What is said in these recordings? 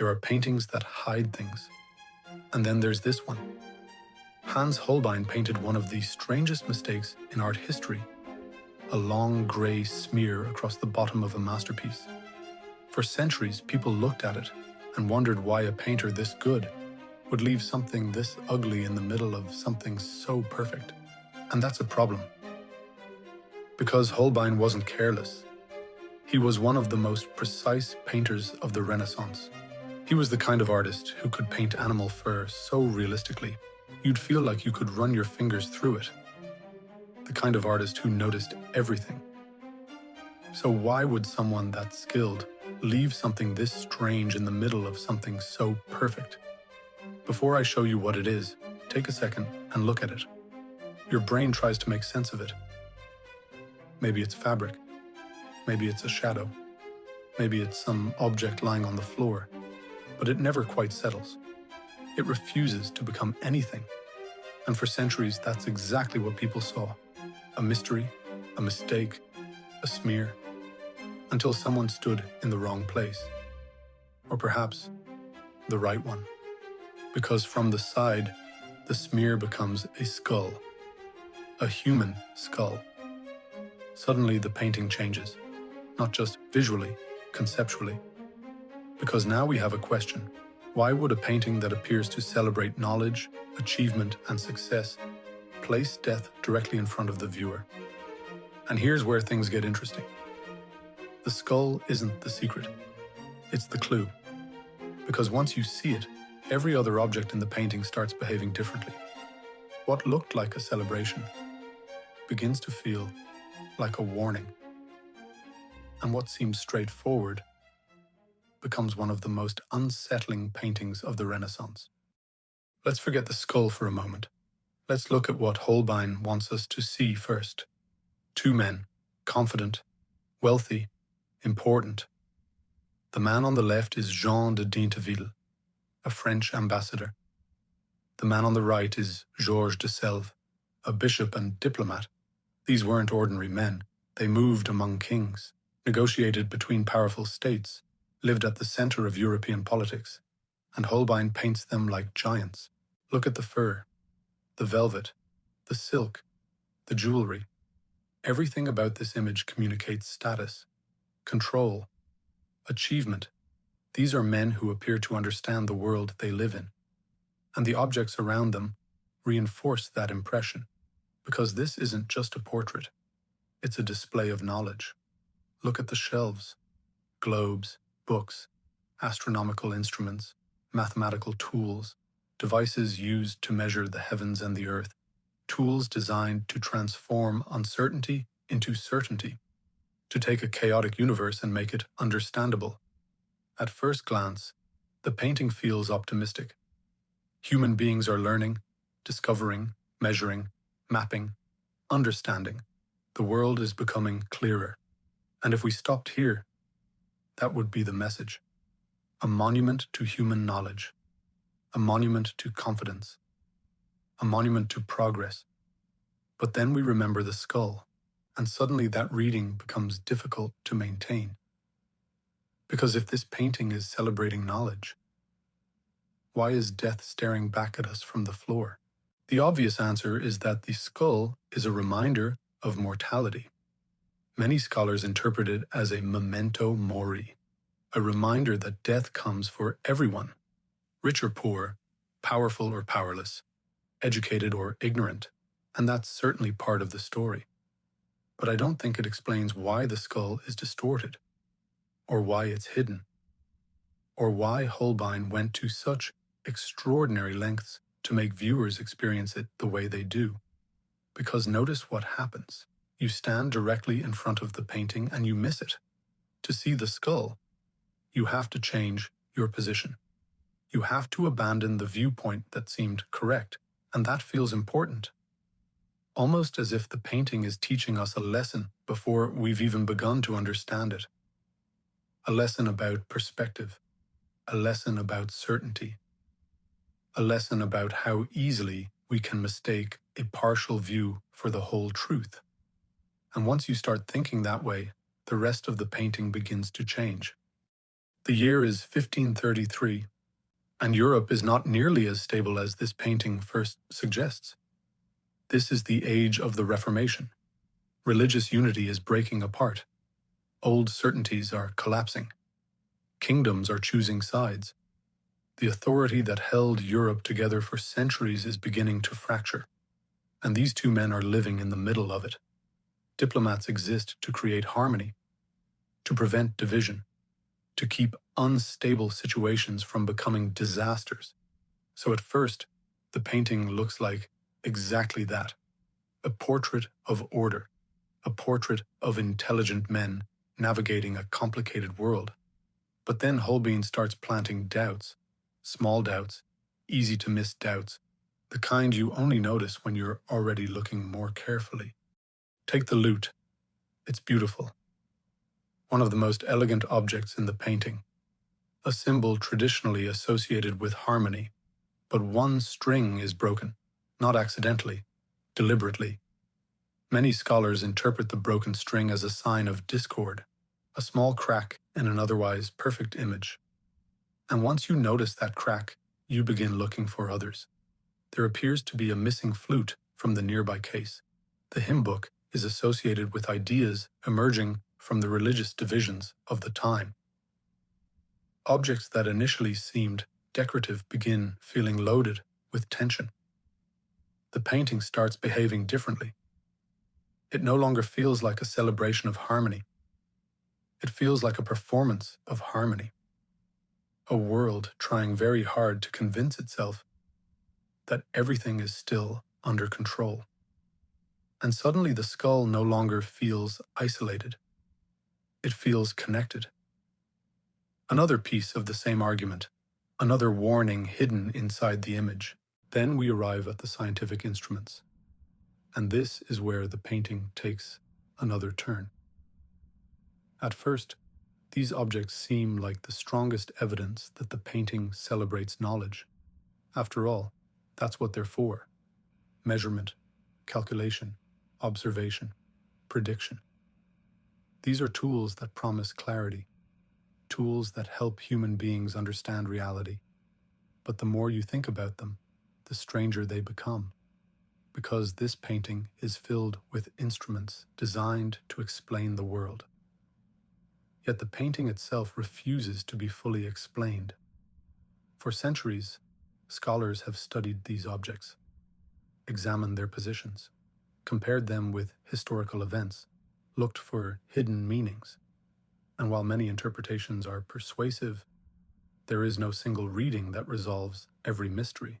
There are paintings that hide things. And then there's this one. Hans Holbein painted one of the strangest mistakes in art history, a long grey smear across the bottom of a masterpiece. For centuries, people looked at it and wondered why a painter this good would leave something this ugly in the middle of something so perfect. And that's a problem. Because Holbein wasn't careless. He was one of the most precise painters of the Renaissance. He was the kind of artist who could paint animal fur so realistically, you'd feel like you could run your fingers through it. The kind of artist who noticed everything. So why would someone that skilled leave something this strange in the middle of something so perfect? Before I show you what it is, take a second and look at it. Your brain tries to make sense of it. Maybe it's fabric. Maybe it's a shadow. Maybe it's some object lying on the floor. But it never quite settles. It refuses to become anything. And for centuries, that's exactly what people saw. A mystery, a mistake, a smear, until someone stood in the wrong place. Or perhaps the right one. Because from the side, the smear becomes a skull. A human skull. Suddenly the painting changes, not just visually, conceptually. Because now we have a question. Why would a painting that appears to celebrate knowledge, achievement, and success place death directly in front of the viewer? And here's where things get interesting. The skull isn't the secret. It's the clue. Because once you see it, every other object in the painting starts behaving differently. What looked like a celebration begins to feel like a warning. And what seems straightforward becomes one of the most unsettling paintings of the Renaissance. Let's forget the skull for a moment. Let's look at what Holbein wants us to see first. Two men, confident, wealthy, important. The man on the left is Jean de Dinteville, a French ambassador. The man on the right is Georges de Selve, a bishop and diplomat. These weren't ordinary men. They moved among kings, negotiated between powerful states, lived at the center of European politics, and Holbein paints them like giants. Look at the fur, the velvet, the silk, the jewelry. Everything about this image communicates status, control, achievement. These are men who appear to understand the world they live in, and the objects around them reinforce that impression, because this isn't just a portrait, it's a display of knowledge. Look at the shelves, globes, books, astronomical instruments, mathematical tools, devices used to measure the heavens and the earth, tools designed to transform uncertainty into certainty, to take a chaotic universe and make it understandable. At first glance, the painting feels optimistic. Human beings are learning, discovering, measuring, mapping, understanding. The world is becoming clearer. And if we stopped here, that would be the message. A monument to human knowledge. A monument to confidence. A monument to progress. But then we remember the skull, and suddenly that reading becomes difficult to maintain. Because if this painting is celebrating knowledge, why is death staring back at us from the floor? The obvious answer is that the skull is a reminder of mortality. Many scholars interpret it as a memento mori, a reminder that death comes for everyone, rich or poor, powerful or powerless, educated or ignorant, and that's certainly part of the story. But I don't think it explains why the skull is distorted, or why it's hidden, or why Holbein went to such extraordinary lengths to make viewers experience it the way they do. Because notice what happens. You stand directly in front of the painting and you miss it. To see the skull, you have to change your position. You have to abandon the viewpoint that seemed correct, and that feels important. Almost as if the painting is teaching us a lesson before we've even begun to understand it. A lesson about perspective, a lesson about certainty, a lesson about how easily we can mistake a partial view for the whole truth. And once you start thinking that way, the rest of the painting begins to change. The year is 1533, and Europe is not nearly as stable as this painting first suggests. This is the age of the Reformation. Religious unity is breaking apart. Old certainties are collapsing. Kingdoms are choosing sides. The authority that held Europe together for centuries is beginning to fracture, and these two men are living in the middle of it. Diplomats exist to create harmony, to prevent division, to keep unstable situations from becoming disasters. So at first, the painting looks like exactly that, a portrait of order, a portrait of intelligent men navigating a complicated world. But then Holbein starts planting doubts, small doubts, easy to miss doubts, the kind you only notice when you're already looking more carefully. Take the lute. It's beautiful. One of the most elegant objects in the painting, a symbol traditionally associated with harmony. But one string is broken, not accidentally, deliberately. Many scholars interpret the broken string as a sign of discord, a small crack in an otherwise perfect image. And once you notice that crack, you begin looking for others. There appears to be a missing flute from the nearby case. The hymn book is associated with ideas emerging from the religious divisions of the time. Objects that initially seemed decorative begin feeling loaded with tension. The painting starts behaving differently. It no longer feels like a celebration of harmony. It feels like a performance of harmony. A world trying very hard to convince itself that everything is still under control. And suddenly the skull no longer feels isolated. It feels connected. Another piece of the same argument, another warning hidden inside the image. Then we arrive at the scientific instruments. And this is where the painting takes another turn. At first, these objects seem like the strongest evidence that the painting celebrates knowledge. After all, that's what they're for: measurement, calculation, observation, prediction. These are tools that promise clarity, tools that help human beings understand reality. But the more you think about them, the stranger they become, because this painting is filled with instruments designed to explain the world. Yet the painting itself refuses to be fully explained. For centuries, scholars have studied these objects, examined their positions, compared them with historical events, looked for hidden meanings. And while many interpretations are persuasive, there is no single reading that resolves every mystery.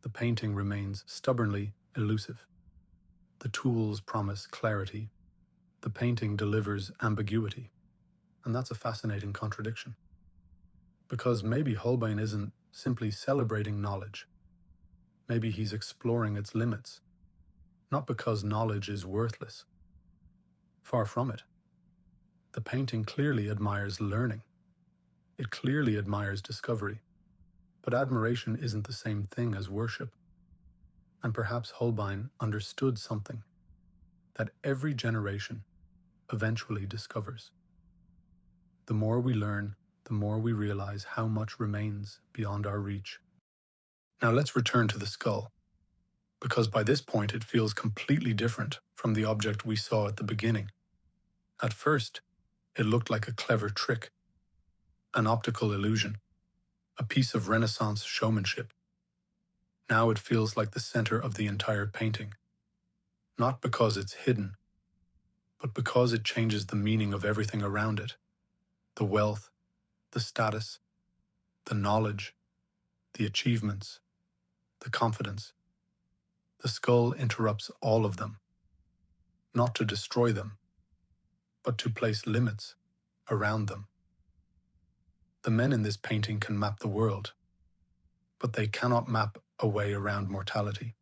The painting remains stubbornly elusive. The tools promise clarity. The painting delivers ambiguity. And that's a fascinating contradiction. Because maybe Holbein isn't simply celebrating knowledge. Maybe he's exploring its limits. Not because knowledge is worthless. Far from it. The painting clearly admires learning. It clearly admires discovery. But admiration isn't the same thing as worship. And perhaps Holbein understood something that every generation eventually discovers. The more we learn, the more we realize how much remains beyond our reach. Now let's return to the skull, because by this point it feels completely different from the object we saw at the beginning. At first, it looked like a clever trick, an optical illusion, a piece of Renaissance showmanship. Now it feels like the center of the entire painting, not because it's hidden, but because it changes the meaning of everything around it: the wealth, the status, the knowledge, the achievements, the confidence. The skull interrupts all of them, not to destroy them, but to place limits around them. The men in this painting can map the world, but they cannot map a way around mortality.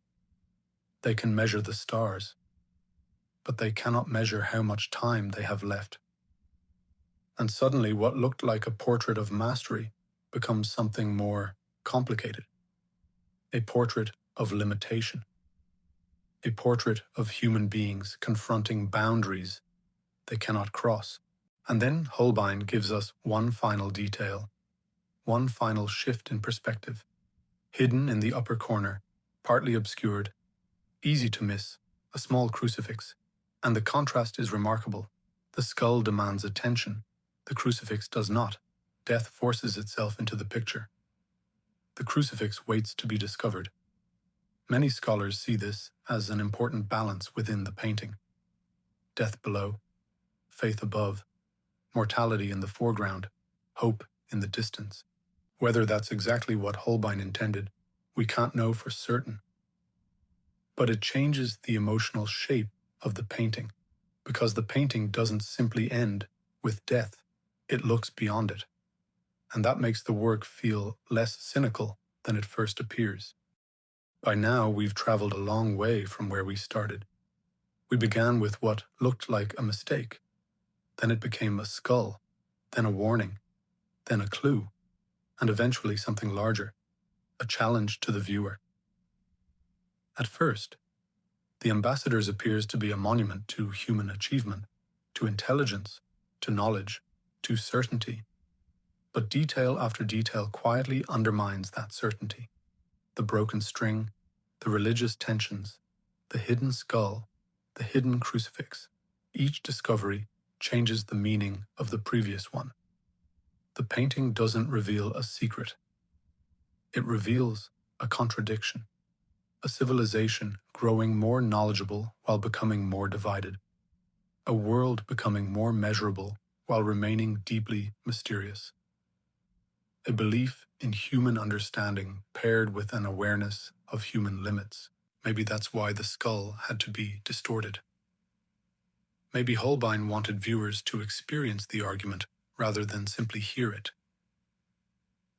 They can measure the stars, but they cannot measure how much time they have left. And suddenly what looked like a portrait of mastery becomes something more complicated. A portrait of limitation. A portrait of human beings confronting boundaries they cannot cross. And then Holbein gives us one final detail, one final shift in perspective. Hidden in the upper corner, partly obscured, easy to miss, a small crucifix. And the contrast is remarkable. The skull demands attention. The crucifix does not. Death forces itself into the picture. The crucifix waits to be discovered. Many scholars see this as an important balance within the painting. Death below, faith above, mortality in the foreground, hope in the distance. Whether that's exactly what Holbein intended, we can't know for certain. But it changes the emotional shape of the painting, because the painting doesn't simply end with death, it looks beyond it. And that makes the work feel less cynical than it first appears. By now, we've traveled a long way from where we started. We began with what looked like a mistake. Then it became a skull, then a warning, then a clue, and eventually something larger, a challenge to the viewer. At first, the Ambassadors appears to be a monument to human achievement, to intelligence, to knowledge, to certainty. But detail after detail quietly undermines that certainty. The broken string, the religious tensions, the hidden skull, the hidden crucifix. Each discovery changes the meaning of the previous one. The painting doesn't reveal a secret. It reveals a contradiction, a civilization growing more knowledgeable while becoming more divided, a world becoming more measurable while remaining deeply mysterious. A belief in human understanding paired with an awareness of human limits. Maybe that's why the skull had to be distorted. Maybe Holbein wanted viewers to experience the argument rather than simply hear it.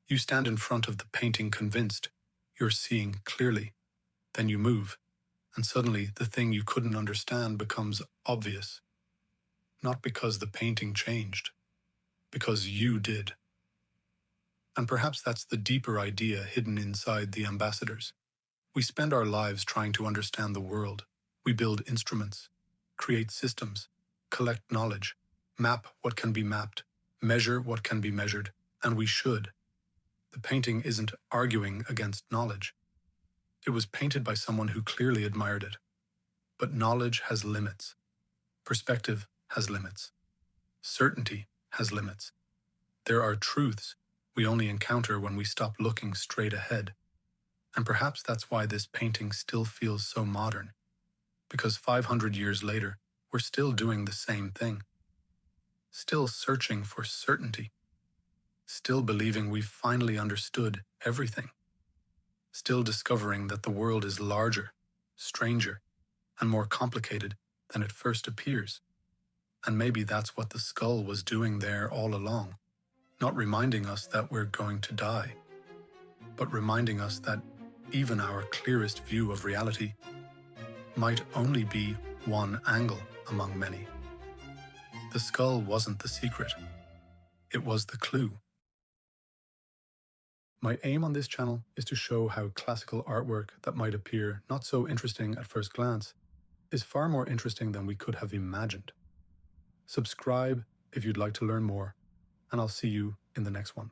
You stand in front of the painting convinced you're seeing clearly. Then you move, and suddenly the thing you couldn't understand becomes obvious. Not because the painting changed, because you did. And perhaps that's the deeper idea hidden inside the Ambassadors. We spend our lives trying to understand the world. We build instruments, create systems, collect knowledge, map what can be mapped, measure what can be measured, and we should. The painting isn't arguing against knowledge. It was painted by someone who clearly admired it. But knowledge has limits. Perspective has limits. Certainty has limits. There are truths we only encounter when we stop looking straight ahead. And perhaps that's why this painting still feels so modern. Because 500 years later, we're still doing the same thing. Still searching for certainty. Still believing we've finally understood everything. Still discovering that the world is larger, stranger, and more complicated than it first appears. And maybe that's what the skull was doing there all along. Not reminding us that we're going to die, but reminding us that even our clearest view of reality might only be one angle among many. The skull wasn't the secret. It was the clue. My aim on this channel is to show how classical artwork that might appear not so interesting at first glance is far more interesting than we could have imagined. Subscribe if you'd like to learn more, and I'll see you in the next one.